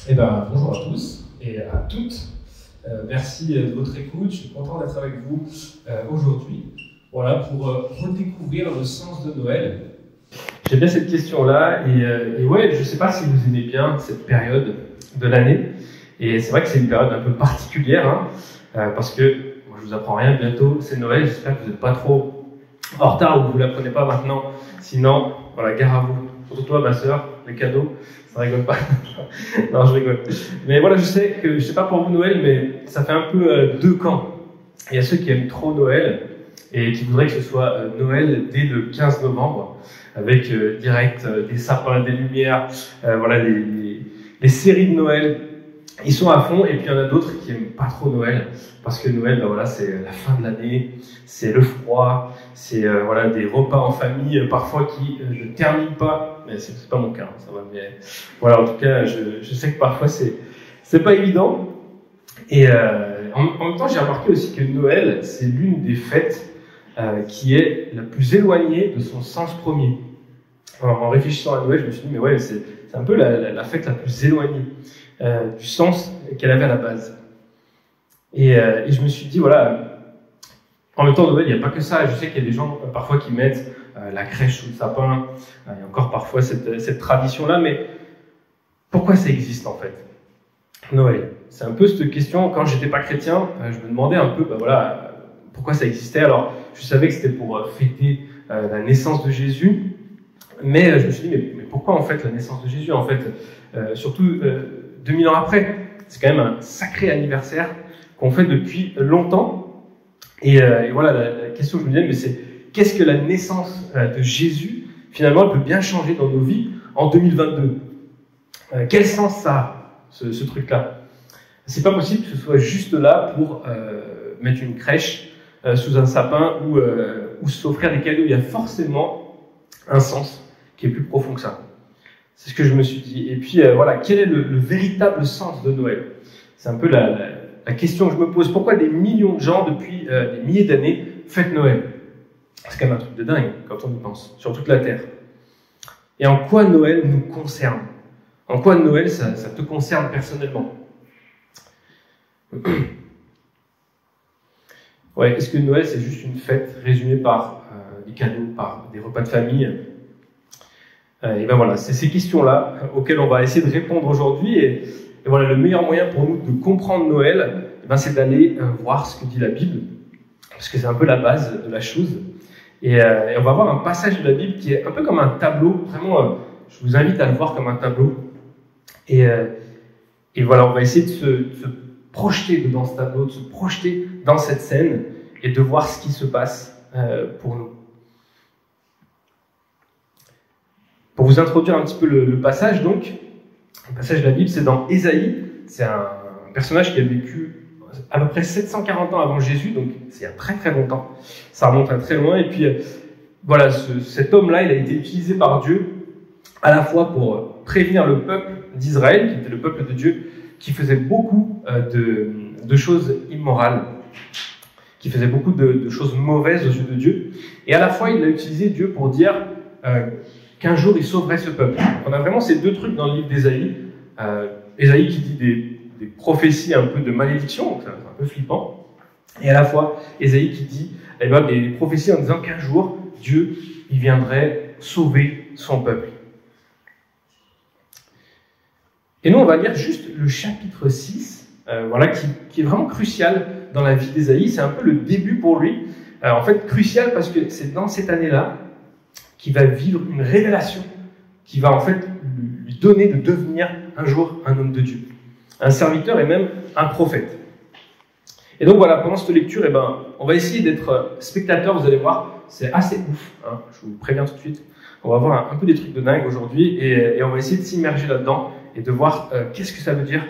Eh ben, bonjour à tous et à toutes. Merci de votre écoute. Je suis content d'être avec vous aujourd'hui, voilà, pour redécouvrir le sens de Noël. J'aime bien cette question-là et ouais, je ne sais pas si vous aimez bien cette période de l'année. Et c'est vrai que c'est une période un peu particulière, hein, parce que moi, je vous apprends rien, bientôt c'est Noël. J'espère que vous n'êtes pas trop en retard ou que vous ne l'apprenez pas maintenant. Sinon, voilà, gare à vous. Surtout toi, ma sœur, les cadeaux, ça rigole pas. Non, je rigole. Mais voilà, je sais pas pour vous Noël, mais ça fait un peu deux camps. Il y a ceux qui aiment trop Noël et qui voudraient que ce soit Noël dès le 15 novembre, avec direct des sapins, des lumières, voilà, les séries de Noël. Ils sont à fond, et puis il y en a d'autres qui aiment pas trop Noël, parce que Noël, ben voilà, c'est la fin de l'année, c'est le froid, c'est voilà, des repas en famille, parfois qui ne terminent pas, mais c'est pas mon cas, ça va, mais voilà, en tout cas, je sais que parfois c'est pas évident, et en même temps, j'ai remarqué aussi que Noël, c'est l'une des fêtes qui est la plus éloignée de son sens premier. Alors, en réfléchissant à Noël, je me suis dit, mais ouais, c'est un peu la fête la plus éloignée du sens qu'elle avait à la base. Et je me suis dit, voilà, en même temps, Noël, il n'y a pas que ça. Je sais qu'il y a des gens parfois qui mettent la crèche sous le sapin. Il y a encore parfois cette tradition-là, mais pourquoi ça existe en fait, Noël? C'est un peu cette question, quand j'étais pas chrétien, je me demandais un peu, ben voilà, pourquoi ça existait. Alors, je savais que c'était pour fêter la naissance de Jésus, mais je me suis dit, mais pourquoi en fait la naissance de Jésus? En fait, surtout 2000 ans après, c'est quand même un sacré anniversaire qu'on fait depuis longtemps. Et voilà, la question que je me disais, mais c'est qu'est-ce que la naissance de Jésus, finalement, elle peut bien changer dans nos vies en 2022? Quel sens ça a, ce truc-là? C'est pas possible que ce soit juste là pour mettre une crèche sous un sapin ou s'offrir des cadeaux. Il y a forcément un sens qui est plus profond que ça. C'est ce que je me suis dit. Et puis voilà, quel est le véritable sens de Noël? C'est un peu la question que je me pose. Pourquoi des millions de gens, depuis des milliers d'années, fêtent Noël? C'est quand même un truc de dingue quand on y pense, sur toute la Terre. Et en quoi Noël nous concerne? En quoi Noël, ça te concerne personnellement? Ouais, est-ce que Noël, c'est juste une fête résumée par des cadeaux, par des repas de famille? Et ben voilà, c'est ces questions-là auxquelles on va essayer de répondre aujourd'hui. Et voilà, le meilleur moyen pour nous de comprendre Noël, ben c'est d'aller voir ce que dit la Bible, parce que c'est un peu la base de la chose. Et on va voir un passage de la Bible qui est un peu comme un tableau. Vraiment, je vous invite à le voir comme un tableau. Et voilà, on va essayer de se projeter dans ce tableau, de se projeter dans cette scène et de voir ce qui se passe pour nous. Pour vous introduire un petit peu le passage, donc, le passage de la Bible, c'est dans Ésaïe. C'est un personnage qui a vécu à peu près 740 ans avant Jésus, donc c'est il y a très très longtemps. Ça remonte à très loin. Et puis, voilà, cet homme-là, il a été utilisé par Dieu à la fois pour prévenir le peuple d'Israël, qui était le peuple de Dieu, qui faisait beaucoup de choses immorales, qui faisait beaucoup de choses mauvaises aux yeux de Dieu. Et à la fois, il a utilisé Dieu pour dire qu'un jour, il sauverait ce peuple. On a vraiment ces deux trucs dans le livre d'Ésaïe. Ésaïe qui dit des prophéties un peu de malédiction, donc c'est un peu flippant. Et à la fois, Ésaïe qui dit des prophéties en disant qu'un jour, Dieu, il viendrait sauver son peuple. Et nous, on va lire juste le chapitre 6, voilà, qui est vraiment crucial dans la vie d'Ésaïe. C'est un peu le début pour lui. En fait, crucial parce que c'est dans cette année-là qu'il va vivre une révélation qui va en fait lui donner de devenir un jour un homme de Dieu, un serviteur et même un prophète. Et donc voilà, pendant cette lecture, on va essayer d'être spectateur, vous allez voir, c'est assez ouf, hein, je vous préviens tout de suite. On va voir un peu des trucs de dingue aujourd'hui et on va essayer de s'immerger là-dedans et de voir qu'est-ce que ça veut dire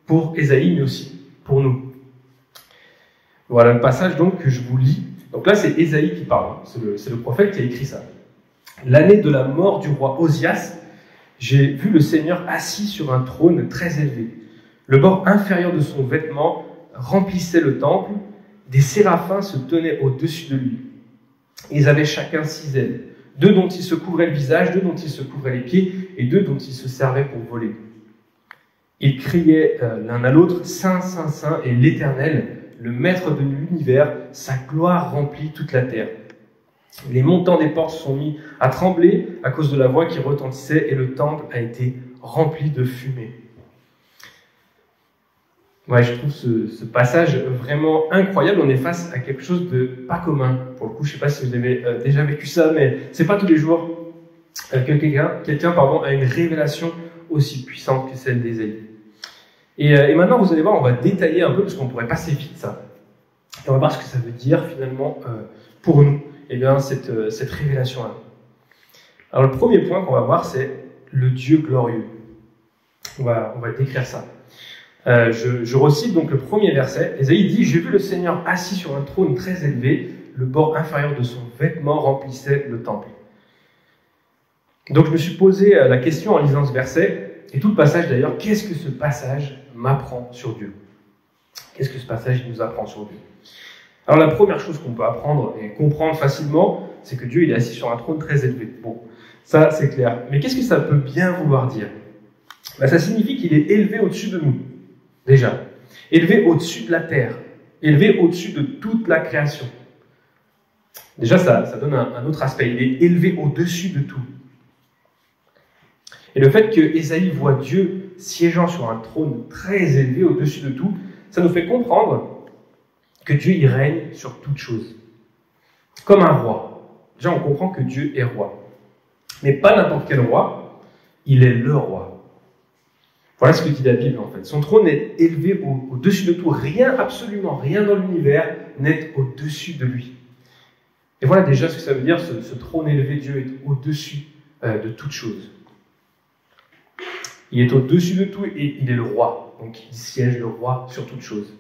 pour Ésaïe, mais aussi pour nous. Voilà le passage donc que je vous lis. Donc là, c'est Ésaïe qui parle, c'est le prophète qui a écrit ça. L'année de la mort du roi Osias, j'ai vu le Seigneur assis sur un trône très élevé. Le bord inférieur de son vêtement remplissait le temple. Des séraphins se tenaient au-dessus de lui. Ils avaient chacun 6 ailes, 2 dont ils se couvraient le visage, 2 dont ils se couvraient les pieds, et 2 dont ils se servaient pour voler. Ils criaient l'un à l'autre, « Saint, Saint, Saint est l'Éternel, le Maître de l'univers, sa gloire remplit toute la terre. » Les montants des portes se sont mis à trembler à cause de la voix qui retentissait et le temple a été rempli de fumée. Ouais, je trouve ce passage vraiment incroyable. On est face à quelque chose de pas commun. Pour le coup, je ne sais pas si vous avez déjà vécu ça, mais c'est pas tous les jours que quelqu'un a une révélation aussi puissante que celle d'Ésaïe. Et maintenant, vous allez voir, on va détailler un peu, parce qu'on pourrait passer vite ça. Et on va voir ce que ça veut dire finalement pour nous, cette révélation-là. Alors le premier point qu'on va voir, c'est le Dieu glorieux. On va décrire ça. Je recite donc le premier verset. Ésaïe dit « J'ai vu le Seigneur assis sur un trône très élevé, le bord inférieur de son vêtement remplissait le temple. » Donc je me suis posé la question en lisant ce verset, et tout le passage d'ailleurs, qu'est-ce que ce passage m'apprend sur Dieu? Qu'est-ce que ce passage nous apprend sur Dieu? Alors la première chose qu'on peut apprendre et comprendre facilement, c'est que Dieu il est assis sur un trône très élevé. Bon, ça c'est clair. Mais qu'est-ce que ça peut bien vouloir dire? Ça signifie qu'il est élevé au-dessus de nous, déjà. Élevé au-dessus de la terre. Élevé au-dessus de toute la création. Déjà, ça donne un autre aspect. Il est élevé au-dessus de tout. Et le fait que Ésaïe voit Dieu siégeant sur un trône très élevé au-dessus de tout, ça nous fait comprendre que Dieu y règne sur toute chose. Comme un roi. Déjà, on comprend que Dieu est roi. Mais pas n'importe quel roi, il est le roi. Voilà ce que dit la Bible en fait. Son trône est élevé au-dessus de tout. Rien, absolument rien dans l'univers n'est au-dessus de lui. Et voilà déjà ce que ça veut dire, ce trône élevé, Dieu est au-dessus de toute chose. Il est au-dessus de tout et il est le roi. Donc il siège le roi sur toute chose.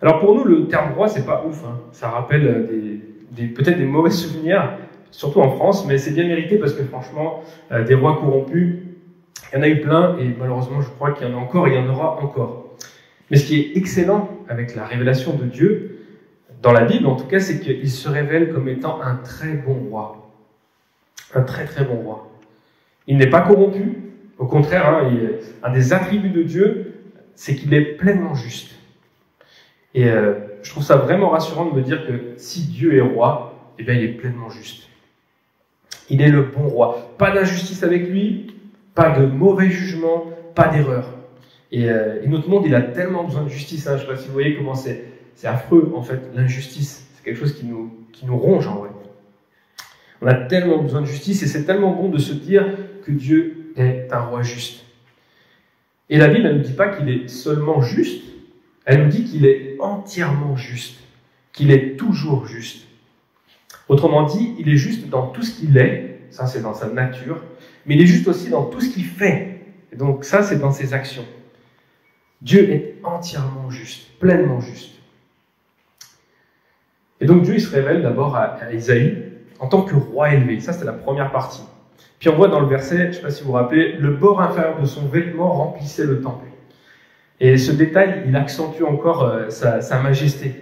Alors pour nous, le terme roi, c'est pas ouf. Hein. Ça rappelle peut-être des mauvais souvenirs, surtout en France, mais c'est bien mérité parce que franchement, des rois corrompus, il y en a eu plein et malheureusement, je crois qu'il y en a encore et il y en aura encore. Mais ce qui est excellent avec la révélation de Dieu, dans la Bible en tout cas, c'est qu'il se révèle comme étant un très bon roi. Un très très bon roi. Il n'est pas corrompu. Au contraire, un des attributs de Dieu, c'est qu'il est pleinement juste. Et je trouve ça vraiment rassurant de me dire que si Dieu est roi, eh bien il est pleinement juste. Il est le bon roi. Pas d'injustice avec lui, pas de mauvais jugement, pas d'erreur. Et notre monde, il a tellement besoin de justice. Hein. Je ne sais pas si vous voyez comment c'est affreux, en fait, l'injustice. C'est quelque chose qui nous ronge, en vrai. On a tellement besoin de justice et c'est tellement bon de se dire que Dieu est un roi juste. Et la Bible, elle ne nous dit pas qu'il est seulement juste, elle nous dit qu'il est entièrement juste, qu'il est toujours juste. Autrement dit, il est juste dans tout ce qu'il est, ça c'est dans sa nature, mais il est juste aussi dans tout ce qu'il fait. Et donc ça c'est dans ses actions. Dieu est entièrement juste, pleinement juste. Et donc Dieu il se révèle d'abord à Ésaïe en tant que roi élevé. Ça c'est la première partie. Puis on voit dans le verset, je ne sais pas si vous vous rappelez, le bord inférieur de son vêtement remplissait le temple. Et ce détail, il accentue encore sa majesté.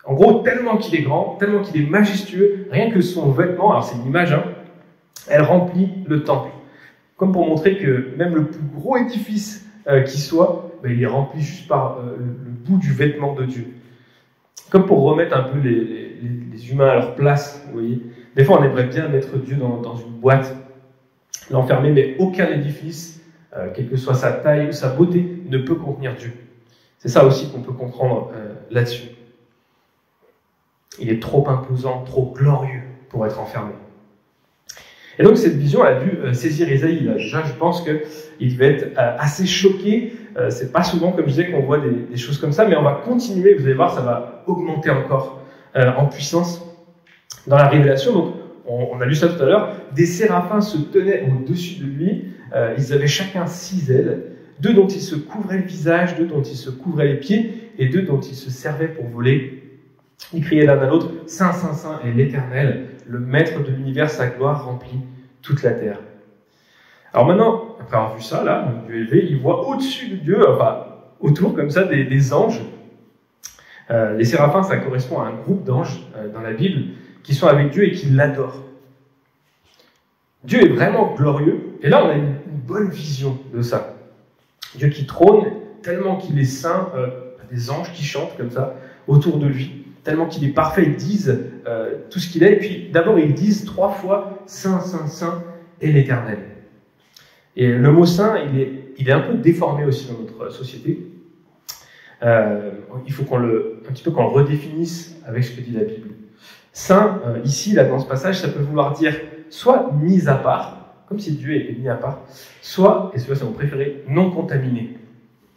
En gros, tellement qu'il est grand, tellement qu'il est majestueux, rien que son vêtement, alors c'est une image, hein, elle remplit le temple. Comme pour montrer que même le plus gros édifice qui soit, il est rempli juste par le bout du vêtement de Dieu. Comme pour remettre un peu les humains à leur place, vous voyez. Des fois, on aimerait bien mettre Dieu dans une boîte, l'enfermer, mais aucun édifice, quelle que soit sa taille ou sa beauté, ne peut contenir Dieu. C'est ça aussi qu'on peut comprendre là-dessus. Il est trop imposant, trop glorieux pour être enfermé. Et donc cette vision elle a dû saisir Ésaïe. Là. Déjà, je pense qu'il devait être assez choqué. C'est pas souvent, comme je disais, qu'on voit des choses comme ça, mais on va continuer, vous allez voir, ça va augmenter encore en puissance dans la révélation. Donc, on a lu ça tout à l'heure, des séraphins se tenaient au-dessus de lui, ils avaient chacun 6 ailes, 2 dont ils se couvraient le visage, 2 dont ils se couvraient les pieds, et 2 dont ils se servaient pour voler. Ils criaient l'un à l'autre, « Saint, Saint, Saint est l'Éternel, le Maître de l'univers, sa gloire remplit toute la terre. » Alors maintenant, après avoir vu ça, là, Dieu élevé, il voit au-dessus de Dieu, enfin, autour comme ça, des anges. Les séraphins, ça correspond à un groupe d'anges dans la Bible, qui sont avec Dieu et qui l'adorent. Dieu est vraiment glorieux, et là on a une bonne vision de ça. Dieu qui trône, tellement qu'il est saint, des anges qui chantent comme ça autour de lui, tellement qu'il est parfait, ils disent tout ce qu'il est. Et puis d'abord, ils disent 3 fois Saint, Saint, Saint est l'Éternel. Et le mot saint, il est un peu déformé aussi dans notre société. Il faut qu'on le redéfinisse avec ce que dit la Bible. Saint, ici, là, dans ce passage, ça peut vouloir dire soit mis à part, comme si Dieu était mis à part, soit, et celui-là c'est mon préféré, non contaminé.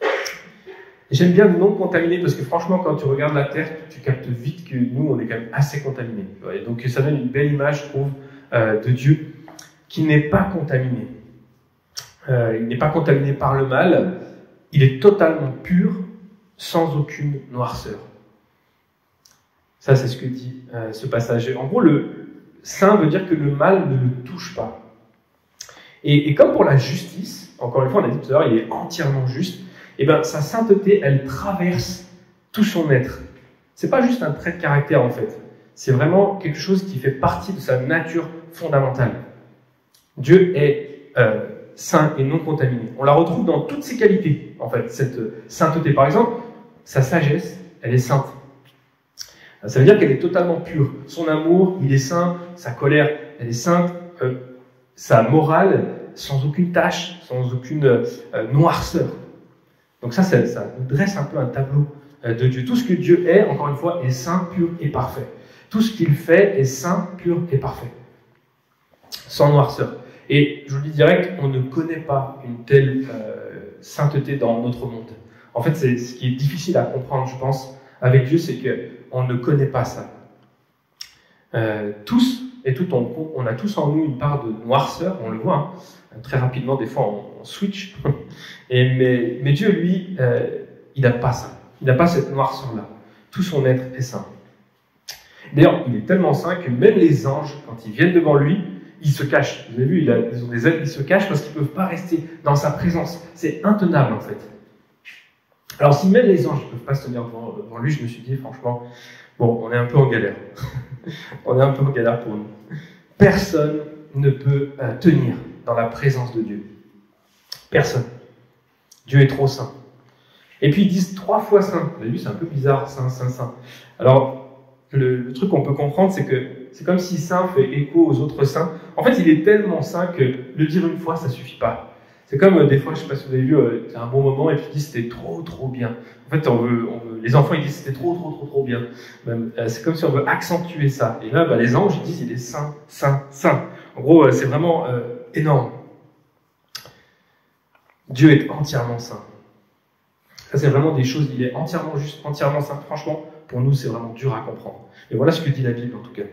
Et j'aime bien le non contaminé parce que franchement, quand tu regardes la terre, tu captes vite que nous, on est quand même assez contaminés. Et donc ça donne une belle image, je trouve, de Dieu qui n'est pas contaminé. Il n'est pas contaminé par le mal, il est totalement pur, sans aucune noirceur. Ça, c'est ce que dit ce passage. En gros, le saint veut dire que le mal ne le touche pas. Et comme pour la justice, encore une fois, on a dit tout à l'heure, il est entièrement juste, et bien sa sainteté, elle traverse tout son être. C'est pas juste un trait de caractère, en fait. C'est vraiment quelque chose qui fait partie de sa nature fondamentale. Dieu est saint et non contaminé. On la retrouve dans toutes ses qualités, en fait, cette sainteté. Par exemple, sa sagesse, elle est sainte. Ça veut dire qu'elle est totalement pure. Son amour, il est saint. Sa colère, elle est sainte. Sa morale, sans aucune tache, sans aucune noirceur. Donc ça nous dresse un peu un tableau de Dieu. Tout ce que Dieu est, encore une fois, est saint, pur et parfait. Tout ce qu'il fait est saint, pur et parfait. Sans noirceur. Et je vous le dis direct, on ne connaît pas une telle sainteté dans notre monde. En fait, c'est ce qui est difficile à comprendre, je pense, avec Dieu, c'est qu'on ne connaît pas ça. Tous et tout, on a tous en nous une part de noirceur, on le voit, hein. Très rapidement, des fois on switch. Mais Dieu, lui, il n'a pas ça. Il n'a pas cette noirceur-là. Tout son être est saint. D'ailleurs, il est tellement saint que même les anges, quand ils viennent devant lui, ils se cachent. Vous avez vu, ils ont des ailes, ils se cachent parce qu'ils ne peuvent pas rester dans sa présence. C'est intenable, en fait. Alors, si même les anges ne peuvent pas se tenir devant lui, je me suis dit, franchement, bon, on est un peu en galère. On est un peu en galère pour nous. Personne ne peut tenir dans la présence de Dieu. Personne. Dieu est trop saint. Et puis, ils disent 3 fois saint. Vous avez vu, c'est un peu bizarre, saint, saint, saint. Alors, le truc qu'on peut comprendre, c'est que c'est comme si saint fait écho aux autres saints. En fait, il est tellement saint que le dire une fois, ça ne suffit pas. C'est comme des fois, je ne sais pas si vous avez vu, tu as un bon moment et puis tu dis c'était trop, trop bien. En fait, les enfants ils disent c'était trop, trop, trop, trop bien. C'est comme si on veut accentuer ça. Et là, les anges ils disent il est saint, saint, saint. En gros, c'est vraiment énorme. Dieu est entièrement saint. Ça, c'est vraiment des choses, il est entièrement juste, entièrement saint. Franchement, pour nous, c'est vraiment dur à comprendre. Et voilà ce que dit la Bible en tout cas.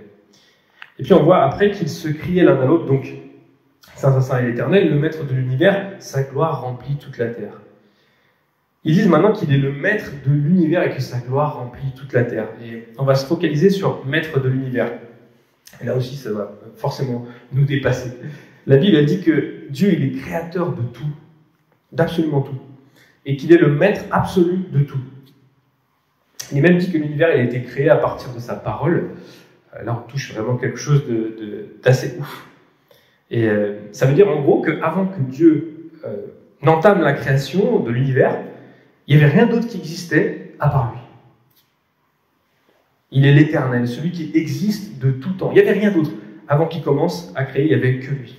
Et puis on voit après qu'ils se criaient l'un à l'autre, donc Saint, Saint, Saint est l'Éternel, le Maître de l'univers, sa gloire remplit toute la terre. Ils disent maintenant qu'il est le Maître de l'univers et que sa gloire remplit toute la terre. Et on va se focaliser sur Maître de l'univers. Et là aussi, ça va forcément nous dépasser. La Bible a dit que Dieu, il est créateur de tout, d'absolument tout, et qu'il est le Maître absolu de tout. Il est même dit que l'univers il a été créé à partir de sa parole. Là, on touche vraiment quelque chose d'assez ouf. Et ça veut dire en gros qu'avant que Dieu n'entame la création de l'univers, il n'y avait rien d'autre qui existait à part lui. Il est l'Éternel, celui qui existe de tout temps. Il n'y avait rien d'autre. Avant qu'il commence à créer, il n'y avait que lui.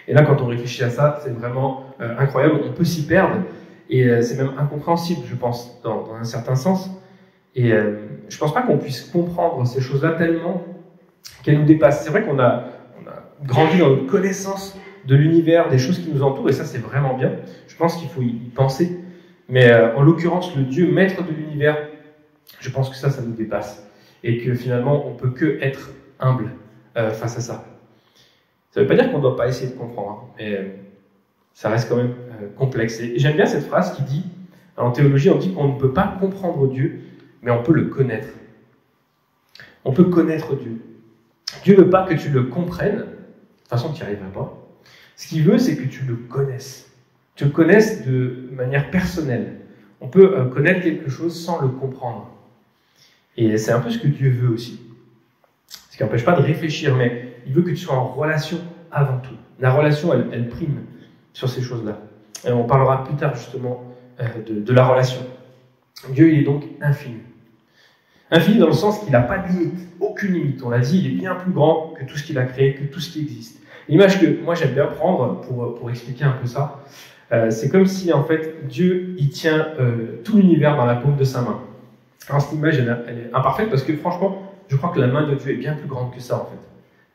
Et là, quand on réfléchit à ça, c'est vraiment incroyable. On peut s'y perdre. Et c'est même incompréhensible, je pense, dans un certain sens. Et je ne pense pas qu'on puisse comprendre ces choses-là tellement qu'elles nous dépassent. C'est vrai qu'on a grandi dans notre connaissance de l'univers, des choses qui nous entourent, et ça, c'est vraiment bien. Je pense qu'il faut y penser. Mais en l'occurrence, le Dieu maître de l'univers, je pense que ça nous dépasse. Et que finalement, on ne peut que être humble face à ça. Ça ne veut pas dire qu'on ne doit pas essayer de comprendre, mais ça reste quand même complexe. Et j'aime bien cette phrase qui dit, en théologie, on dit qu'on ne peut pas comprendre Dieu, mais on peut le connaître. On peut connaître Dieu. Dieu ne veut pas que tu le comprennes, de toute façon tu n'y arriverais pas. Ce qu'il veut, c'est que tu le connaisses. Tu le connaisses de manière personnelle. On peut connaître quelque chose sans le comprendre. Et c'est un peu ce que Dieu veut aussi. Ce qui n'empêche pas de réfléchir, mais il veut que tu sois en relation avant tout. La relation, elle prime sur ces choses-là. Et on parlera plus tard justement de la relation. Dieu, il est donc infini. Infini dans le sens qu'il n'a pas de limite, aucune limite. On l'a dit, il est bien plus grand que tout ce qu'il a créé, que tout ce qui existe. L'image que moi j'aime bien prendre pour expliquer un peu ça, c'est comme si en fait Dieu il tient tout l'univers dans la paume de sa main. Alors cette image elle est imparfaite parce que franchement je crois que la main de Dieu est bien plus grande que ça en fait.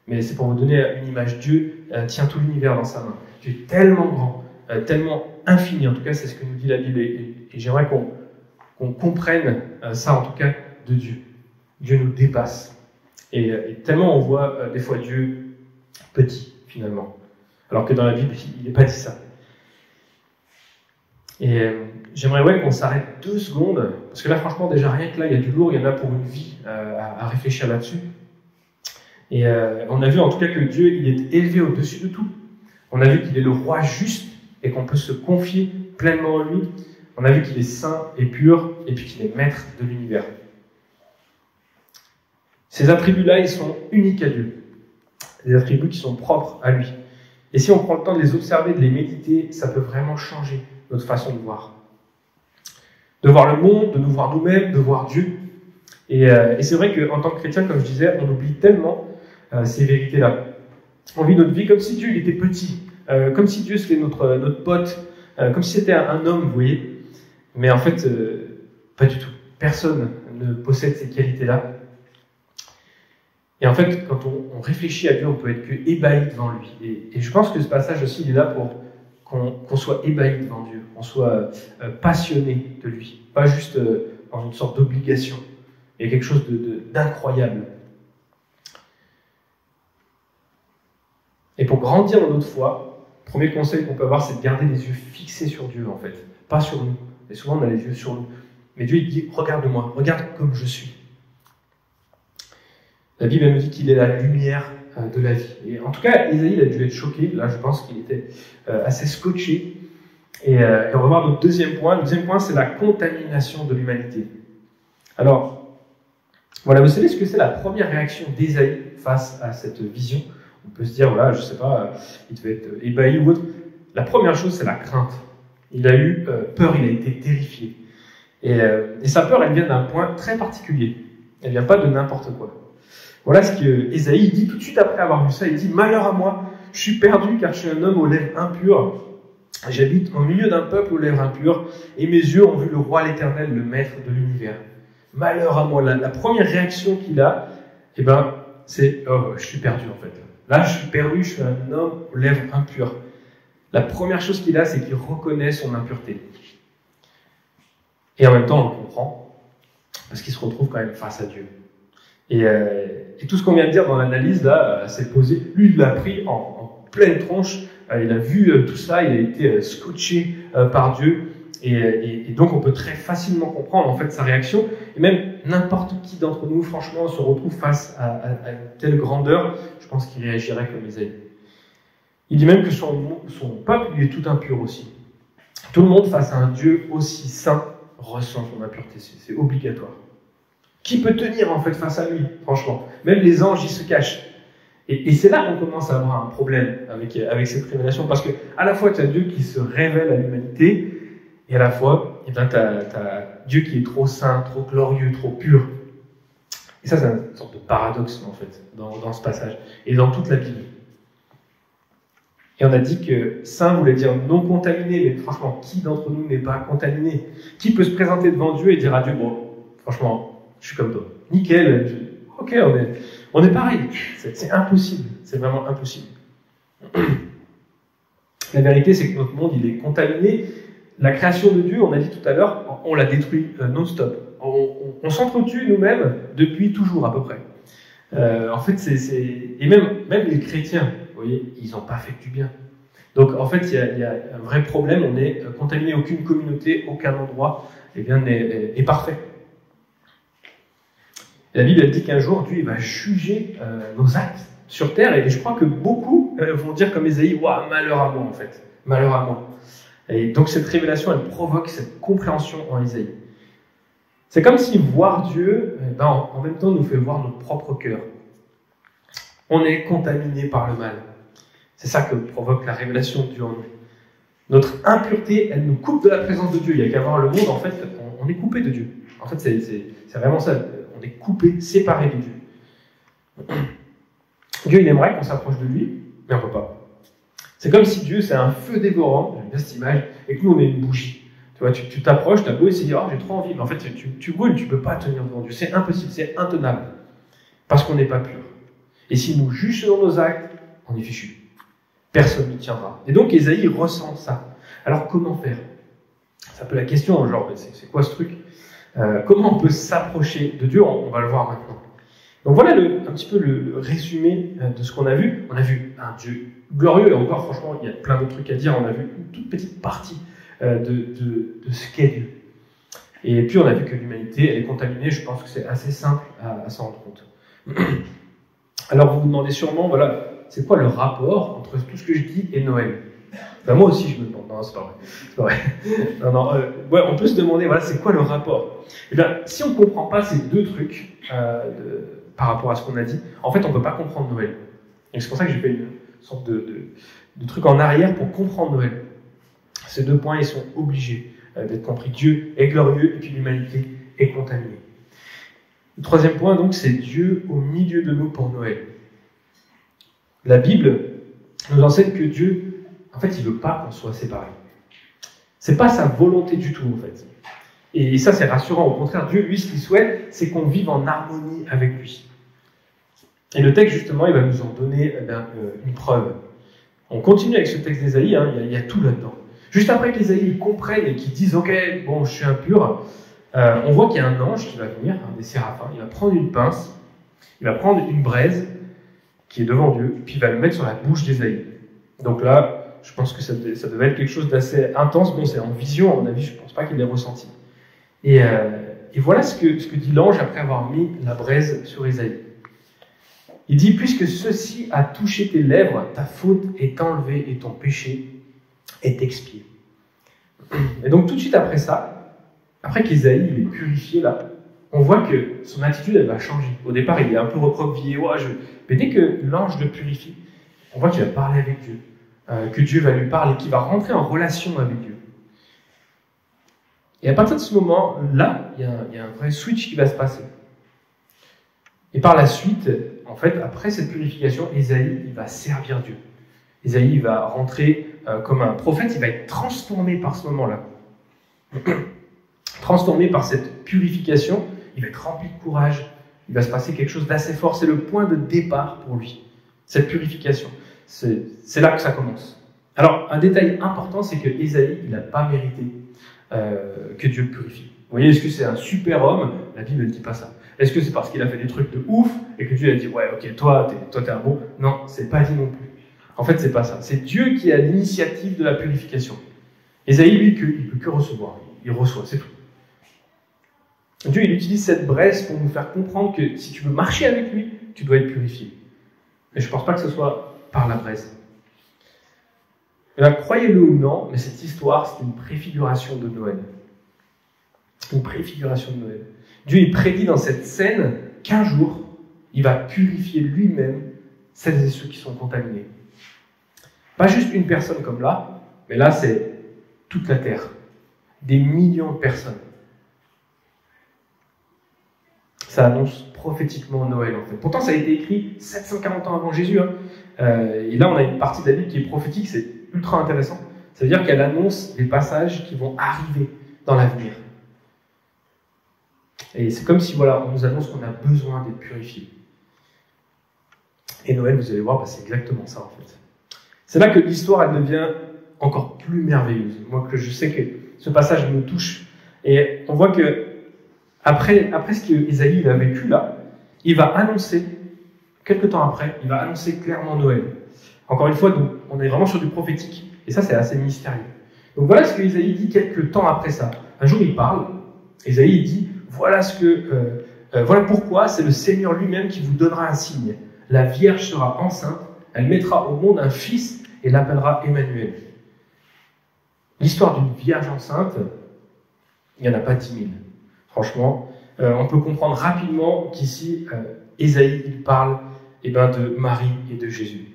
Mais c'est pour vous donner une image. Dieu tient tout l'univers dans sa main. Dieu est tellement grand, tellement infini, en tout cas c'est ce que nous dit la Bible et j'aimerais qu'on comprenne ça en tout cas de Dieu. Dieu nous dépasse. Et tellement on voit des fois Dieu petit, finalement. Alors que dans la Bible, il n'est pas dit ça. Et j'aimerais qu'on s'arrête 2 secondes, parce que là, franchement, déjà, rien que là, il y a du lourd, il y en a pour une vie à réfléchir là-dessus. Et on a vu en tout cas que Dieu, il est élevé au-dessus de tout. On a vu qu'il est le roi juste et qu'on peut se confier pleinement en lui. On a vu qu'il est saint et pur, et puis qu'il est maître de l'univers. Ces attributs-là, ils sont uniques à Dieu. Des attributs qui sont propres à lui. Et si on prend le temps de les observer, de les méditer, ça peut vraiment changer notre façon de voir. De voir le monde, de nous voir nous-mêmes, de voir Dieu. Et c'est vrai qu'en tant que chrétien, comme je disais, on oublie tellement ces vérités-là. On vit notre vie comme si Dieu il était petit, comme si Dieu c'était notre pote, comme si c'était un homme, vous voyez. Mais en fait, pas du tout. Personne ne possède ces qualités-là. Et en fait, quand on réfléchit à Dieu, on peut être que ébahi devant lui. Et je pense que ce passage aussi, il est là pour qu'on soit ébahi devant Dieu, qu'on soit passionné de lui, pas juste dans une sorte d'obligation. Il y a quelque chose d'incroyable. Et pour grandir dans notre foi, le premier conseil qu'on peut avoir, c'est de garder les yeux fixés sur Dieu, en fait, pas sur nous. Et souvent, on a les yeux sur nous. Mais Dieu, il dit, regarde-moi, regarde comme je suis. La Bible elle nous dit qu'il est la lumière de la vie. Et en tout cas, Ésaïe a dû être choqué. Là, je pense qu'il était assez scotché. Et on va voir notre deuxième point. Le deuxième point, c'est la contamination de l'humanité. Alors, voilà, vous savez ce que c'est la première réaction d'Ésaïe face à cette vision? On peut se dire, voilà, je sais pas, il devait être ébahi ou autre. La première chose, c'est la crainte. Il a eu peur, il a été terrifié. Et sa peur, elle vient d'un point très particulier. Elle vient pas de n'importe quoi. Voilà ce que Ésaïe dit tout de suite après avoir vu ça. Il dit « Malheur à moi, je suis perdu car je suis un homme aux lèvres impures. J'habite au milieu d'un peuple aux lèvres impures et mes yeux ont vu le roi l'Éternel, le maître de l'univers. Malheur à moi. » La première réaction qu'il a, c'est « Oh, je suis perdu en fait. Là, je suis perdu, je suis un homme aux lèvres impures. » La première chose qu'il a, c'est qu'il reconnaît son impureté. Et en même temps, on le comprend parce qu'il se retrouve quand même face à Dieu. Et tout ce qu'on vient de dire dans l'analyse, là, c'est posé. Lui, il l'a pris en pleine tronche. Il a vu tout ça, il a été scotché par Dieu. Et donc, on peut très facilement comprendre en fait sa réaction. Et même n'importe qui d'entre nous, franchement, se retrouve face à une telle grandeur. Je pense qu'il réagirait comme Ésaïe. Il dit même que son peuple, lui, est tout impur aussi. Tout le monde face à un Dieu aussi saint ressent son impureté. C'est obligatoire. Qui peut tenir en fait face à lui, franchement? Même les anges, ils se cachent. Et c'est là qu'on commence à avoir un problème avec cette révélation, parce que à la fois tu as Dieu qui se révèle à l'humanité, et à la fois, tu as Dieu qui est trop saint, trop glorieux, trop pur. Et ça, c'est une sorte de paradoxe en fait dans ce passage et dans toute la Bible. Et on a dit que saint voulait dire non contaminé, mais franchement, qui d'entre nous n'est pas contaminé? Qui peut se présenter devant Dieu et dire à Dieu, bon, franchement, je suis comme toi. Nickel. Ok, on est pareil. C'est impossible. C'est vraiment impossible. La vérité, c'est que notre monde, il est contaminé. La création de Dieu, on a dit tout à l'heure, on la détruit non-stop. On s'entretue nous-mêmes depuis toujours, à peu près. En fait, et même les chrétiens, vous voyez, ils n'ont pas fait du bien. Donc, en fait, il y a un vrai problème. On est contaminé. Aucune communauté, aucun endroit, est parfait. La Bible elle dit qu'un jour, Dieu va juger nos actes sur terre, et je crois que beaucoup vont dire comme Ésaïe, waouh, malheur à moi en fait, malheur à moi. Et donc cette révélation, elle provoque cette compréhension en Ésaïe. C'est comme si voir Dieu, en même temps, nous fait voir notre propre cœur. On est contaminé par le mal. C'est ça que provoque la révélation de Dieu en nous. Notre impureté, elle nous coupe de la présence de Dieu. Il n'y a qu'à voir le monde, en fait, on est coupé de Dieu. En fait, c'est vraiment ça. On est coupé, séparé de Dieu. Dieu, il aimerait qu'on s'approche de lui, mais on ne peut pas. C'est comme si Dieu, c'est un feu dévorant, j'aime bien cette image, et que nous, on est une bougie. Tu vois, tu t'approches, tu as beau essayer, oh, j'ai trop envie, mais en fait, tu brûles, tu ne peux pas tenir devant Dieu. C'est impossible, c'est intenable, parce qu'on n'est pas pur. Et s'il nous juge selon nos actes, on est fichu. Personne n'y tiendra. Et donc, Ésaïe ressent ça. Alors, comment faire? C'est un peu la question, genre, c'est quoi ce truc? Comment on peut s'approcher de Dieu? On va le voir maintenant. Donc voilà un petit peu le résumé de ce qu'on a vu. On a vu un Dieu glorieux, et encore franchement, il y a plein d'autres trucs à dire. On a vu une toute petite partie de ce qu'est Dieu. Et puis on a vu que l'humanité, elle est contaminée. Je pense que c'est assez simple à s'en rendre compte. Alors vous vous demandez sûrement, voilà, c'est quoi le rapport entre tout ce que je dis et Noël? Ben, moi aussi je me demande, non c'est pas vrai. C'est pas vrai. Non, ouais, on peut se demander, voilà, c'est quoi le rapport? Eh bien, si on ne comprend pas ces deux trucs, par rapport à ce qu'on a dit, en fait, on ne peut pas comprendre Noël. Et c'est pour ça que j'ai fait une sorte de truc en arrière pour comprendre Noël. Ces deux points, ils sont obligés d'être compris. Dieu est glorieux et puis l'humanité est contaminée. Le troisième point, donc, c'est Dieu au milieu de nous pour Noël. La Bible nous enseigne que Dieu, en fait, il ne veut pas qu'on soit séparés. Ce n'est pas sa volonté du tout, en fait. Et ça, c'est rassurant. Au contraire, Dieu, lui, ce qu'il souhaite, c'est qu'on vive en harmonie avec lui. Et le texte, justement, il va nous en donner une preuve. On continue avec ce texte d'Ésaïe, hein, il y a tout là-dedans. Juste après qu'Ésaïe comprenne et qu'il dise « Ok, bon, je suis impur », on voit qu'il y a un ange qui va venir, des séraphins, il va prendre une pince, il va prendre une braise qui est devant Dieu, puis il va le mettre sur la bouche d'Ésaïe. Donc là, je pense que ça devait être quelque chose d'assez intense. Bon, c'est en vision, à mon avis, je ne pense pas qu'il l'ait ressenti. Et voilà ce que dit l'ange après avoir mis la braise sur Ésaïe. Il dit « Puisque ceci a touché tes lèvres, ta faute est enlevée et ton péché est expié. » Et donc tout de suite après ça, après qu'Ésaïe il est purifié là, on voit que son attitude elle va changer. Au départ il est un peu recroquevillé, mais dès que l'ange le purifie, on voit qu'il va parler avec Dieu, que Dieu va lui parler, qu'il va rentrer en relation avec Dieu. Et à partir de ce moment-là, il y a un vrai switch qui va se passer. Et par la suite, en fait, après cette purification, Ésaïe, il va servir Dieu. Ésaïe, il va rentrer comme un prophète, il va être transformé par ce moment-là. Transformé par cette purification, il va être rempli de courage, il va se passer quelque chose d'assez fort. C'est le point de départ pour lui, cette purification. C'est là que ça commence. Alors, un détail important, c'est que Ésaïe, il n'a pas mérité que Dieu le purifie. Vous voyez, est-ce que c'est un super homme? La Bible ne dit pas ça. Est-ce que c'est parce qu'il a fait des trucs de ouf et que Dieu a dit ouais, ok, toi t'es un bon? Non, c'est pas dit non plus. En fait, c'est pas ça. C'est Dieu qui a l'initiative de la purification. Ésaïe, lui, il peut que recevoir. Il reçoit, c'est tout. Dieu, il utilise cette braise pour nous faire comprendre que si tu veux marcher avec lui, tu dois être purifié. Mais je ne pense pas que ce soit par la braise. Et là, croyez-le ou non, mais cette histoire, c'est une préfiguration de Noël. Une préfiguration de Noël. Dieu, il prédit dans cette scène qu'un jour, il va purifier lui-même celles et ceux qui sont contaminés. Pas juste une personne comme là, mais là, c'est toute la terre. Des millions de personnes. Ça annonce prophétiquement Noël, en fait. Pourtant, ça a été écrit 740 ans avant Jésus. Et là, on a une partie de la Bible qui est prophétique, c'est ultra intéressant. Ça veut dire qu'elle annonce des passages qui vont arriver dans l'avenir. Et c'est comme si, voilà, on nous annonce qu'on a besoin d'être purifié. Et Noël, vous allez voir, c'est exactement ça, en fait. C'est là que l'histoire, elle devient encore plus merveilleuse. Moi, que je sais que ce passage me touche. Et on voit que après ce qu'Ésaïe a vécu là, il va annoncer, quelques temps après, il va annoncer clairement Noël. Encore une fois, donc, on est vraiment sur du prophétique. Et ça, c'est assez mystérieux. Donc voilà ce qu'Ésaïe dit quelques temps après ça. Un jour, il parle. Ésaïe dit, voilà pourquoi c'est le Seigneur lui-même qui vous donnera un signe. La Vierge sera enceinte, elle mettra au monde un fils et l'appellera Emmanuel. L'histoire d'une Vierge enceinte, il n'y en a pas 10 000. Franchement, on peut comprendre rapidement qu'ici, Ésaïe, il parle de Marie et de Jésus.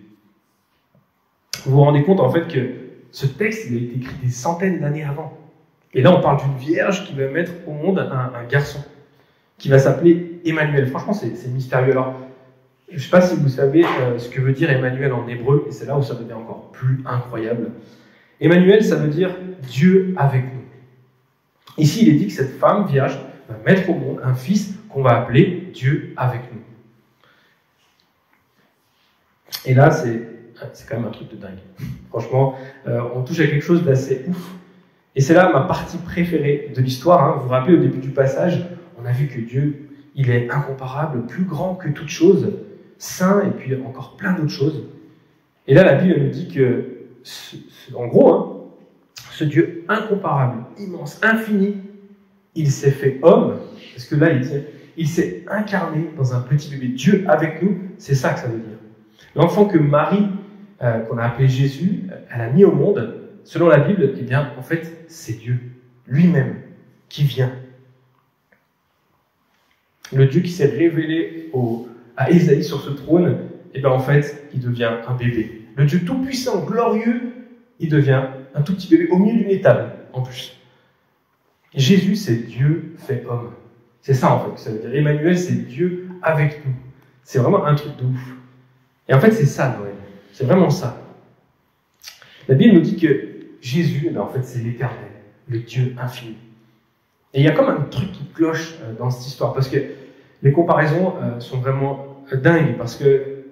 Vous vous rendez compte en fait que ce texte, il a été écrit des centaines d'années avant. Et là, on parle d'une vierge qui va mettre au monde un garçon, qui va s'appeler Emmanuel. Franchement, c'est mystérieux. Alors, je ne sais pas si vous savez ce que veut dire Emmanuel en hébreu, et c'est là où ça devient encore plus incroyable. Emmanuel, ça veut dire Dieu avec nous. Ici, il est dit que cette femme vierge va mettre au monde un fils qu'on va appeler Dieu avec nous. Et là, c'est quand même un truc de dingue. Franchement, on touche à quelque chose d'assez ouf. Et c'est là ma partie préférée de l'histoire. Hein. Vous vous rappelez, au début du passage, on a vu que Dieu, il est incomparable, plus grand que toute chose, saint, et puis encore plein d'autres choses. Et là, la Bible nous dit que, en gros, hein, ce Dieu incomparable, immense, infini, il s'est fait homme, parce que là, il s'est incarné dans un petit bébé. Dieu avec nous, c'est ça que ça veut dire. L'enfant que Marie, qu'on a appelé Jésus, elle a mis au monde, selon la Bible, eh bien, en fait, c'est Dieu lui-même qui vient. Le Dieu qui s'est révélé à Ésaïe sur ce trône, eh bien, en fait, il devient un bébé. Le Dieu tout-puissant, glorieux, il devient un tout petit bébé au milieu d'une étable, en plus. Jésus, c'est Dieu fait homme. C'est ça, en fait, que ça veut dire. Emmanuel, c'est Dieu avec nous. C'est vraiment un truc de ouf. Et en fait, c'est ça, Noël. C'est vraiment ça. La Bible nous dit que Jésus, en fait, c'est l'Éternel, le Dieu infini. Et il y a comme un truc qui cloche dans cette histoire, parce que les comparaisons sont vraiment dingues, parce que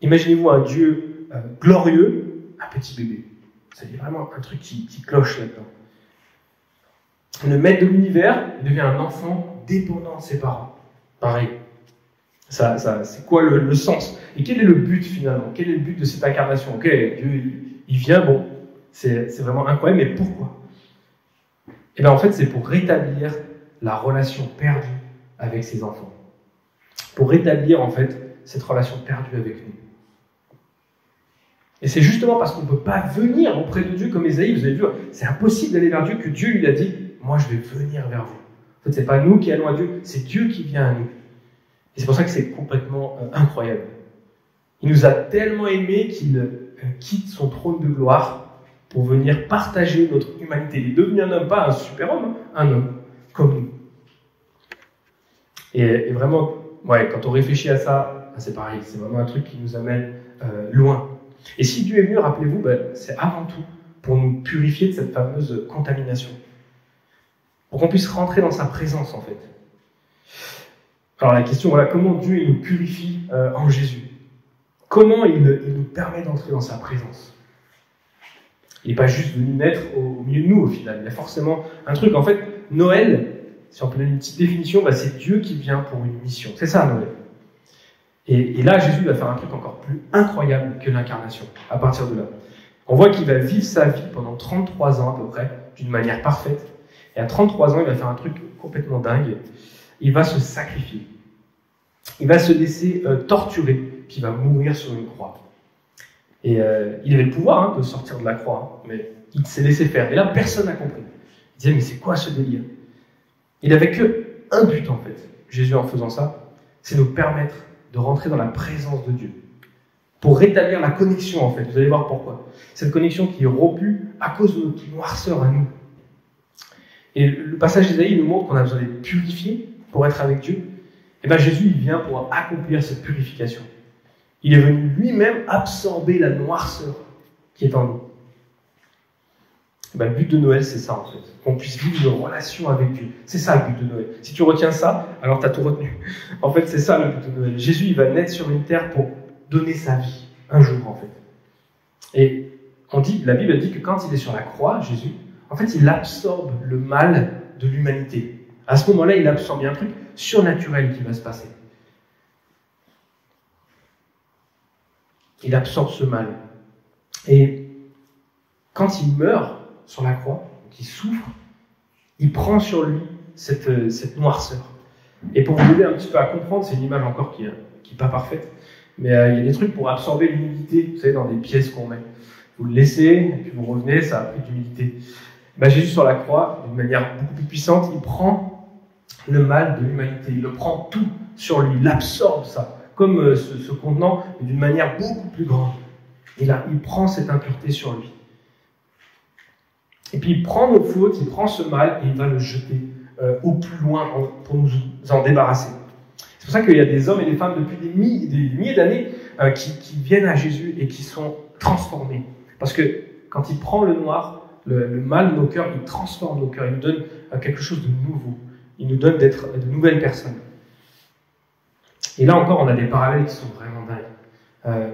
imaginez-vous un Dieu glorieux, un petit bébé. C'est vraiment un truc qui cloche là-dedans. Le maître de l'univers, il devient un enfant dépendant de ses parents. Pareil. Ça, c'est quoi le sens? Et quel est le but finalement? Quel est le but de cette incarnation? Ok, Dieu, il vient, bon, c'est vraiment incroyable, mais pourquoi? Et bien en fait, c'est pour rétablir la relation perdue avec ses enfants. Pour rétablir en fait cette relation perdue avec nous. Et c'est justement parce qu'on ne peut pas venir auprès de Dieu comme Ésaïe, vous avez vu, c'est impossible d'aller vers Dieu, que Dieu lui a dit, moi je vais venir vers vous. En fait, c'est pas nous qui allons à Dieu, c'est Dieu qui vient à nous. Et c'est pour ça que c'est complètement incroyable. Il nous a tellement aimés qu'il quitte son trône de gloire pour venir partager notre humanité. Il est devenu un homme, pas un super-homme, un homme comme nous. Et vraiment, ouais, quand on réfléchit à ça, c'est pareil, c'est vraiment un truc qui nous amène loin. Et si Dieu est venu, rappelez-vous, c'est avant tout pour nous purifier de cette fameuse contamination. Pour qu'on puisse rentrer dans sa présence, en fait. Alors la question, voilà, comment Dieu il nous purifie en Jésus? Comment il nous permet d'entrer dans sa présence? Il n'est pas juste venu naître au milieu de nous, au final. Il y a forcément un truc. En fait, Noël, si on peut donner une petite définition, c'est Dieu qui vient pour une mission. C'est ça, Noël. Et là, Jésus va faire un truc encore plus incroyable que l'incarnation, à partir de là. On voit qu'il va vivre sa vie pendant 33 ans à peu près, d'une manière parfaite. Et à 33 ans, il va faire un truc complètement dingue. Il va se sacrifier. Il va se laisser torturer, puis il va mourir sur une croix. Et il avait le pouvoir de sortir de la croix, mais il s'est laissé faire. Et là, personne n'a compris. Il disait, mais c'est quoi ce délire? Il n'avait qu'un but, en fait, Jésus, en faisant ça, c'est nous permettre de rentrer dans la présence de Dieu. Pour rétablir la connexion, en fait. Vous allez voir pourquoi. Cette connexion qui est rompue à cause de notre noirceur à nous. Et le passage d'Ésaïe nous montre qu'on a besoin d'être purifié pour être avec Dieu. Et bien Jésus, il vient pour accomplir cette purification. Il est venu lui-même absorber la noirceur qui est en nous. Et bien, le but de Noël, c'est ça en fait. Qu'on puisse vivre une relation avec Dieu. C'est ça le but de Noël. Si tu retiens ça, alors tu as tout retenu. En fait, c'est ça le but de Noël. Jésus, il va naître sur une terre pour donner sa vie. Un jour, en fait. Et la Bible dit que quand il est sur la croix, Jésus, en fait, il absorbe le mal de l'humanité. À ce moment-là, il absorbe un truc surnaturel qui va se passer. Il absorbe ce mal. Et quand il meurt sur la croix, qu'il souffre, il prend sur lui cette noirceur. Et pour vous aider un petit peu à comprendre, c'est une image encore qui n'est pas parfaite, mais il y a des trucs pour absorber l'humidité, vous savez, dans des pièces qu'on met. Vous le laissez, et puis vous revenez, ça a pris de l'humidité. Jésus sur la croix, d'une manière beaucoup plus puissante, il prend le mal de l'humanité, il le prend tout sur lui, il absorbe ça, comme ce contenant, mais d'une manière beaucoup plus grande. Et là, il prend cette impureté sur lui. Et puis il prend nos fautes, il prend ce mal et il va le jeter au plus loin pour nous en débarrasser. C'est pour ça qu'il y a des hommes et des femmes depuis des milliers d'années qui viennent à Jésus et qui sont transformés. Parce que quand il prend le noir, le mal de nos cœurs, il transforme nos cœurs, il nous donne quelque chose de nouveau. Il nous donne d'être de nouvelles personnes. Et là encore, on a des parallèles qui sont vraiment dingues.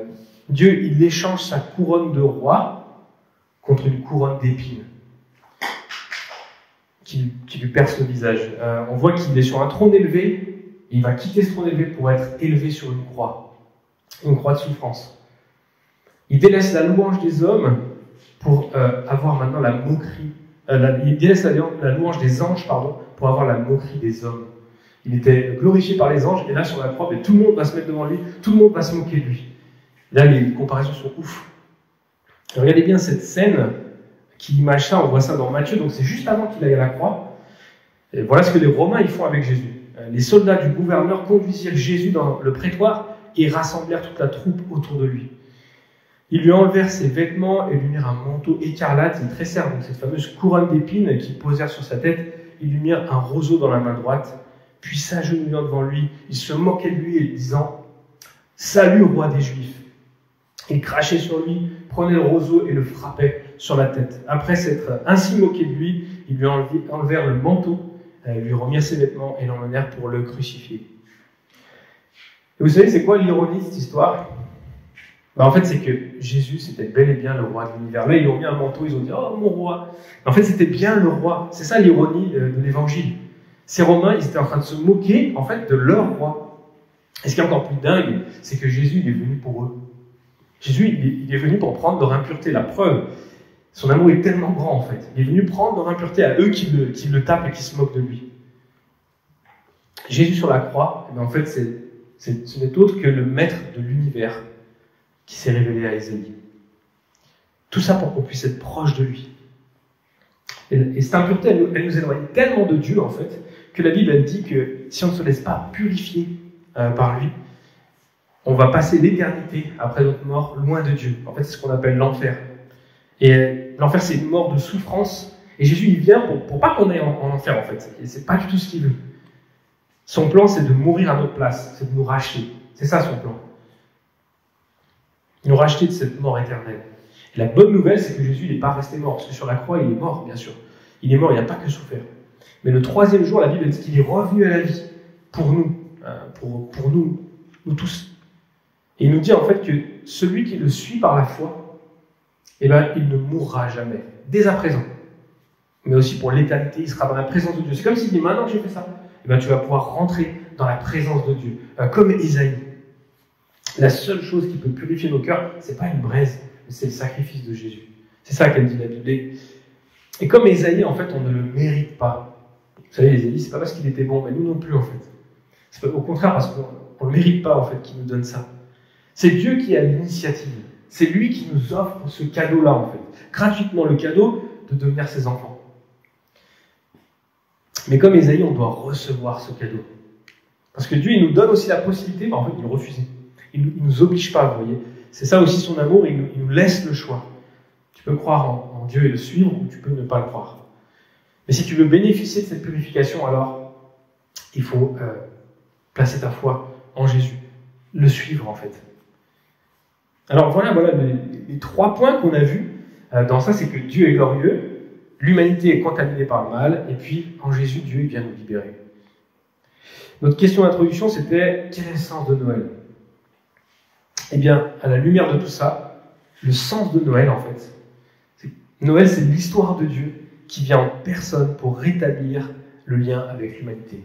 Dieu, il échange sa couronne de roi contre une couronne d'épines qui lui perce le visage. On voit qu'il est sur un trône élevé, et il va quitter ce trône élevé pour être élevé sur une croix de souffrance. Il délaisse la louange des hommes pour avoir maintenant la moquerie. Il délaisse la louange des anges, pour avoir la moquerie des hommes. Il était glorifié par les anges, et là sur la croix, tout le monde va se mettre devant lui, tout le monde va se moquer de lui. Là, les comparaisons sont ouf. Regardez bien cette scène qui image ça, on voit ça dans Matthieu, donc c'est juste avant qu'il aille à la croix. Et voilà ce que les Romains ils font avec Jésus. Les soldats du gouverneur conduisirent Jésus dans le prétoire et rassemblèrent toute la troupe autour de lui. Ils lui enlevèrent ses vêtements et lui mirent un manteau écarlate. Ils tressèrent donc cette fameuse couronne d'épines qu'ils posèrent sur sa tête. Ils lui mirent un roseau dans la main droite. Puis s'agenouillant devant lui, ils se moquaient de lui et disant « Salut, roi des Juifs !» Ils crachaient sur lui, prenaient le roseau et le frappaient sur la tête. Après s'être ainsi moqués de lui, ils lui enlevèrent le manteau, lui remirent ses vêtements et l'emmenèrent pour le crucifier. Et vous savez, c'est quoi l'ironie de cette histoire ? En fait, c'est que Jésus, c'était bel et bien le roi de l'univers. Là, ils lui ont mis un manteau, ils ont dit « Oh, mon roi !» En fait, c'était bien le roi. C'est ça l'ironie de l'évangile. Ces Romains, ils étaient en train de se moquer, en fait, de leur roi. Et ce qui est encore plus dingue, c'est que Jésus, il est venu pour eux. Jésus, il est venu pour prendre leur impureté. La preuve, son amour est tellement grand, en fait. Il est venu prendre leur impureté à eux qui le tapent et qui se moquent de lui. Jésus sur la croix, en fait, ce n'est autre que le maître de l'univers qui s'est révélé à Ésaïe. Tout ça pour qu'on puisse être proche de lui. Et cette impureté, elle nous éloigne tellement de Dieu, en fait, que la Bible, elle dit que si on ne se laisse pas purifier par lui, on va passer l'éternité après notre mort loin de Dieu. En fait, c'est ce qu'on appelle l'enfer. Et l'enfer, c'est une mort de souffrance. Et Jésus, il vient pour pas qu'on aille en enfer, en fait. Et c'est pas du tout ce qu'il veut. Son plan, c'est de mourir à notre place, c'est de nous racheter. C'est ça son plan. Nous racheter de cette mort éternelle. Et la bonne nouvelle, c'est que Jésus n'est pas resté mort, parce que sur la croix, il est mort, bien sûr. Il est mort, il n'a pas que souffert. Mais le troisième jour, la Bible dit qu'il est revenu à la vie pour nous, pour nous tous. Et il nous dit en fait que celui qui le suit par la foi, il ne mourra jamais, dès à présent. Mais aussi pour l'éternité, il sera dans la présence de Dieu. C'est comme s'il dit, maintenant que j'ai fait ça, tu vas pouvoir rentrer dans la présence de Dieu, comme Ésaïe. La seule chose qui peut purifier nos cœurs, c'est pas une braise, mais c'est le sacrifice de Jésus. C'est ça qu'elle dit la Bible. Et comme Ésaïe, en fait, on ne le mérite pas. Vous savez, Ésaïe, c'est pas parce qu'il était bon, mais nous non plus, en fait. C'est au contraire parce qu'on ne le mérite pas, en fait, qu'il nous donne ça. C'est Dieu qui a l'initiative. C'est lui qui nous offre ce cadeau-là, en fait. Gratuitement, le cadeau de devenir ses enfants. Mais comme Ésaïe, on doit recevoir ce cadeau. Parce que Dieu, il nous donne aussi la possibilité, en fait, de le refuser. Il ne nous oblige pas, vous voyez. C'est ça aussi son amour, il nous laisse le choix. Tu peux croire en Dieu et le suivre, ou tu peux ne pas le croire. Mais si tu veux bénéficier de cette purification, alors il faut placer ta foi en Jésus. Le suivre, en fait. Alors voilà les 3 points qu'on a vus dans ça, c'est que Dieu est glorieux, l'humanité est contaminée par le mal, et puis en Jésus, Dieu vient nous libérer. Notre question d'introduction, c'était quel est le sens de Noël ? Eh bien, à la lumière de tout ça, le sens de Noël, en fait, Noël, c'est l'histoire de Dieu qui vient en personne pour rétablir le lien avec l'humanité.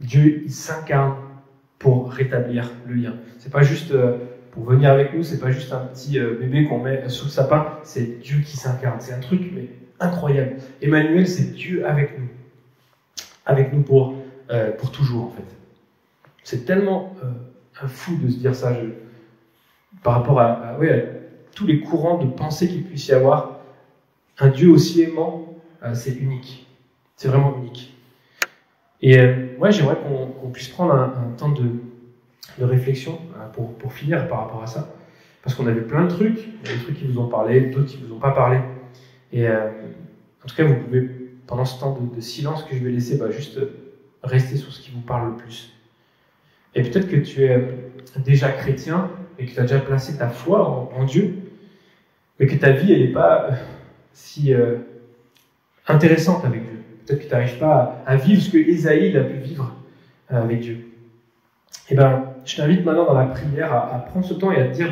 Dieu, il s'incarne pour rétablir le lien. C'est pas juste pour venir avec nous, c'est pas juste un petit bébé qu'on met sous le sapin, c'est Dieu qui s'incarne. C'est un truc mais incroyable. Emmanuel, c'est Dieu avec nous pour toujours, en fait. C'est tellement fou de se dire ça, par rapport à tous les courants de pensée qu'il puisse y avoir. Un Dieu aussi aimant, c'est unique. C'est vraiment unique. Et j'aimerais qu'on puisse prendre un temps de réflexion pour finir par rapport à ça. Parce qu'on a vu plein de trucs. Il y a des trucs qui vous ont parlé, d'autres qui ne vous ont pas parlé. Et en tout cas, vous pouvez, pendant ce temps de silence que je vais laisser, juste rester sur ce qui vous parle le plus. Et peut-être que tu es déjà chrétien et que tu as déjà placé ta foi en Dieu, mais que ta vie, elle n'est pas si intéressante avec Dieu. Peut-être que tu n'arrives pas à vivre ce que Ésaïe a pu vivre avec Dieu. Et je t'invite maintenant dans la prière à prendre ce temps et à te dire,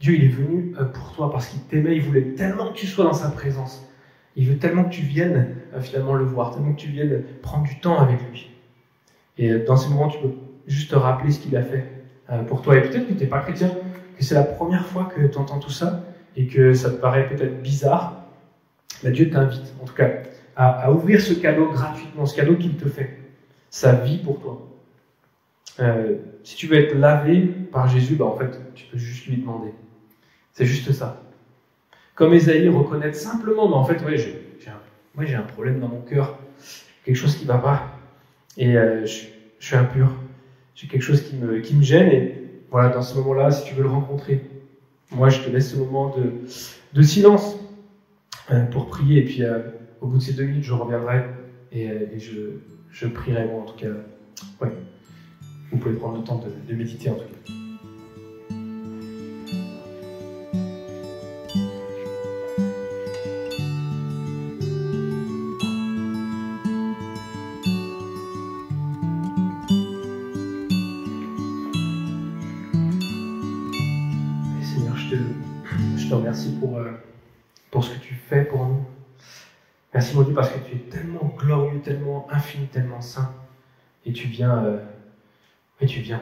Dieu, il est venu pour toi parce qu'il t'aimait, il voulait tellement que tu sois dans sa présence. Il veut tellement que tu viennes finalement le voir, tellement que tu viennes prendre du temps avec lui. Et dans ces moments, tu peux juste te rappeler ce qu'il a fait pour toi. Et peut-être que tu n'es pas chrétien, que c'est la première fois que tu entends tout ça et que ça te paraît peut-être bizarre. Dieu t'invite, en tout cas, à ouvrir ce cadeau gratuitement, ce cadeau qu'il te fait, sa vie pour toi. Si tu veux être lavé par Jésus, en fait, tu peux juste lui demander. C'est juste ça. Comme Ésaïe, reconnaître simplement, en fait, j'ai un problème dans mon cœur, quelque chose qui ne va pas, et je suis impur, j'ai quelque chose qui me gêne, et voilà, dans ce moment-là, si tu veux le rencontrer, moi, je te laisse ce moment de silence pour prier, et puis au bout de ces 2 minutes, je reviendrai, et je prierai, moi, en tout cas. Ouais. Vous pouvez prendre le temps de méditer, en tout cas. Je te remercie pour ce que tu fais pour nous. Merci mon Dieu parce que tu es tellement glorieux, tellement infini, tellement saint. Et tu viens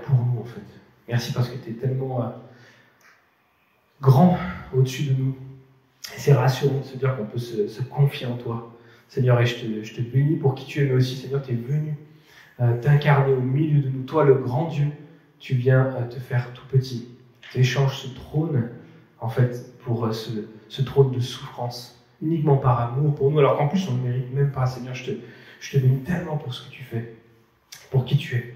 pour nous en fait. Merci parce que tu es tellement grand au-dessus de nous. Et c'est rassurant de se dire qu'on peut se confier en toi. Seigneur, et je te bénis pour qui tu es, mais aussi Seigneur, tu es venu t'incarner au milieu de nous. Toi, le grand Dieu, tu viens te faire tout petit. Tu échanges ce trône en fait, pour ce trône de souffrance, uniquement par amour pour nous, alors qu'en plus on ne mérite même pas. Seigneur, je te bénis tellement pour ce que tu fais, pour qui tu es.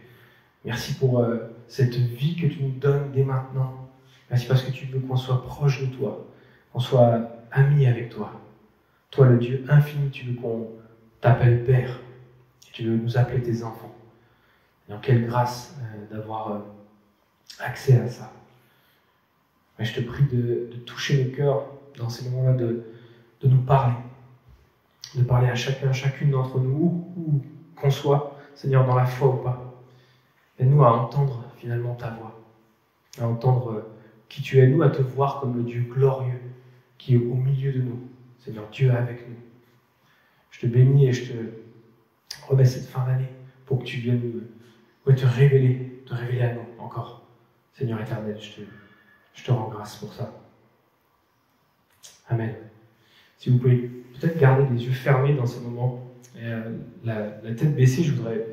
Merci pour cette vie que tu nous donnes dès maintenant. Merci parce que tu veux qu'on soit proche de toi, qu'on soit amis avec toi. Toi, le Dieu infini, tu veux qu'on t'appelle Père, tu veux nous appeler tes enfants. Et en quelle grâce d'avoir accès à ça. Mais je te prie de toucher nos cœurs dans ces moments-là, de nous parler. De parler à chacune d'entre nous, où qu'on soit, Seigneur, dans la foi ou pas. Aide-nous à entendre finalement ta voix, à entendre qui tu es, nous à te voir comme le Dieu glorieux qui est au milieu de nous. Seigneur, Dieu est avec nous. Je te bénis et je te remets cette fin d'année pour que tu viennes te révéler à nous encore. Seigneur éternel, je te rends grâce pour ça. Amen. Si vous pouvez peut-être garder les yeux fermés dans ce moment, et la tête baissée, je voudrais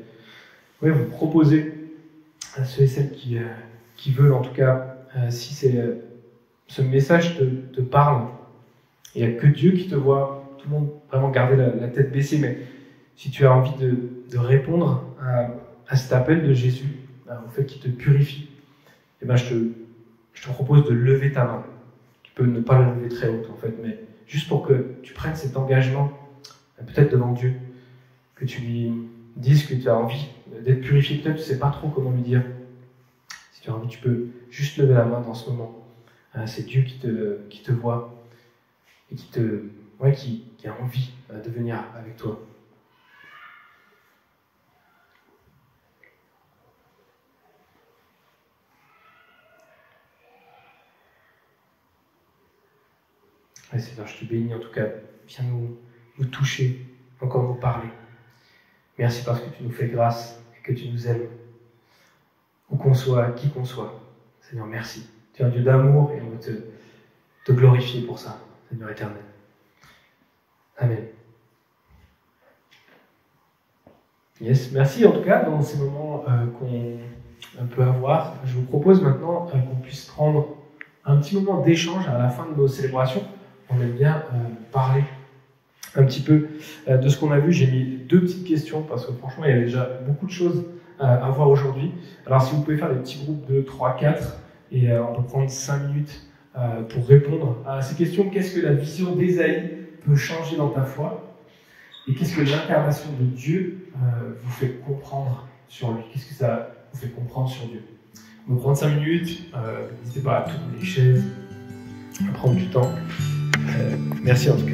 vous proposer à ceux et celles qui veulent, en tout cas, si ce message te parle, il n'y a que Dieu qui te voit, tout le monde vraiment garder la tête baissée, mais si tu as envie de répondre à cet appel de Jésus, au fait qu'il te purifie, je te propose de lever ta main. Tu peux ne pas la lever très haute en fait, mais juste pour que tu prennes cet engagement, peut-être devant Dieu, que tu lui dises que tu as envie d'être purifié. Peut-être que tu ne sais pas trop comment lui dire. Si tu as envie, tu peux juste lever la main dans ce moment. C'est Dieu qui te voit et qui a envie de venir avec toi. Seigneur, je te bénis en tout cas, viens nous toucher, encore nous parler. Merci parce que tu nous fais grâce et que tu nous aimes. Où qu'on soit, qui qu'on soit. Seigneur, merci. Tu es un Dieu d'amour et on veut te glorifier pour ça, Seigneur éternel. Amen. Yes, merci en tout cas dans ces moments qu'on peut avoir. Je vous propose maintenant qu'on puisse prendre un petit moment d'échange à la fin de nos célébrations. On aime bien parler un petit peu de ce qu'on a vu. J'ai mis 2 petites questions parce que franchement, il y a déjà beaucoup de choses à voir aujourd'hui. Alors, si vous pouvez faire des petits groupes de 3, 4 et on peut prendre 5 minutes pour répondre à ces questions. Qu'est-ce que la vision d'Ésaïe peut changer dans ta foi? Et qu'est-ce que l'incarnation de Dieu vous fait comprendre sur lui? Qu'est-ce que ça vous fait comprendre sur Dieu? On va prendre 5 minutes. N'hésitez pas à tourner les chaises, à prendre du temps. Merci en tout cas.